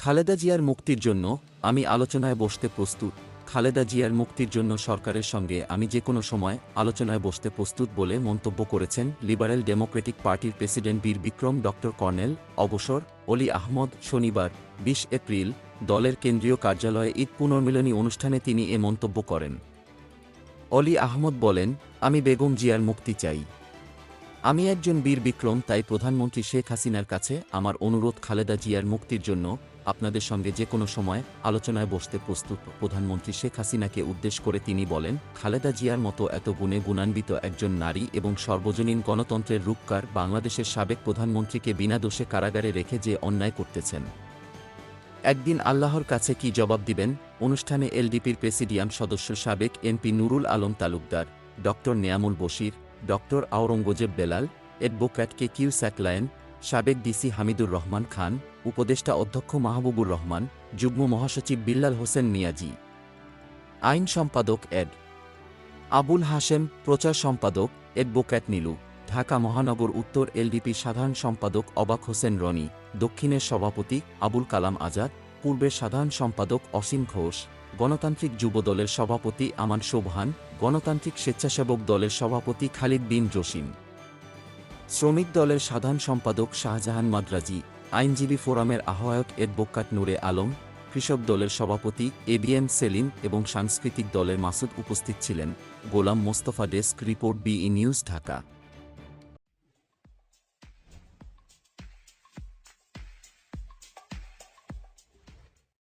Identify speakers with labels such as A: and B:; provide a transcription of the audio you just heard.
A: খালেদা জিয়ার মুক্তির জন্য আমি আলোচনায় বসতে প্রস্তুত। খালেদা জিয়ার মুক্তির জন্য সরকারের সঙ্গে আমি যে কোনো সময় আলোচনায় বসতে প্রস্তুত বলে মন্তব্য করেছেন লিবারেল ডেমোক্রেটিক পার্টির প্রেসিডেন্ট বীর বিক্রম ডক্টর কর্নেল অবসর অলি আহমদ। শনিবার ২০ এপ্রিল দলের কেন্দ্রীয় কার্যালয়ে ঈদ পুনর্মিলনী অনুষ্ঠানে তিনি এ মন্তব্য করেন। অলি আহমদ বলেন, আমি বেগম জিয়ার মুক্তি চাই। আমি একজন বীর বিক্রম, তাই প্রধানমন্ত্রী শেখ হাসিনার কাছে আমার অনুরোধ, খালেদা জিয়ার মুক্তির জন্য আপনাদের সঙ্গে যে কোনো সময় আলোচনায় বসতে প্রস্তুত। প্রধানমন্ত্রী শেখ হাসিনাকে উদ্দেশ্য করে তিনি বলেন, খালেদা জিয়ার মতো এত গুণে গুণান্বিত একজন নারী এবং সর্বজনীন গণতন্ত্রের রূপকার বাংলাদেশের সাবেক প্রধানমন্ত্রীকে বিনা দোষে কারাগারে রেখে যে অন্যায় করতেছেন, একদিন আল্লাহর কাছে কি জবাব দিবেন? অনুষ্ঠানে এলডিপির প্রেসিডিয়াম সদস্য সাবেক MP Nurul Alam Talukdar, doctor Neyamul Bashir, doctor Aurangzeb Belal, advocate K Q Saklain, সাবেক ডিসি হামিদুর রহমান খান, উপদেষ্টা অধ্যক্ষ মাহবুবুর রহমান, যুগ্ম মহাসচিব বিল্লাল হোসেন মিয়াজি, আইন সম্পাদক এড আবুল হাশেম, প্রচার সম্পাদক অ্যাডভোকেট নীলু, ঢাকা মহানগর উত্তর এলডিপি সাধারণ সম্পাদক অবাক হোসেন রনি, দক্ষিণের সভাপতি আবুল কালাম আজাদ, পূর্বের সাধারণ সম্পাদক অসীম ঘোষ, গণতান্ত্রিক যুব দলের সভাপতি আমান সোবহান, গণতান্ত্রিক স্বেচ্ছাসেবক দলের সভাপতি খালিদ বিন জসিম, শ্রমিক দলের সাধারণ সম্পাদক শাহজাহান মাদ্রাজি, আইনজীবী ফোরামের আহ্বায়ক অ্যাডভোকেট নূরে আলম, কৃষক দলের সভাপতি এবিএম সেলিম এবং সাংস্কৃতিক দলের মাসুদ উপস্থিত ছিলেন। Golam Mostafa, desk report, BE news, Dhaka.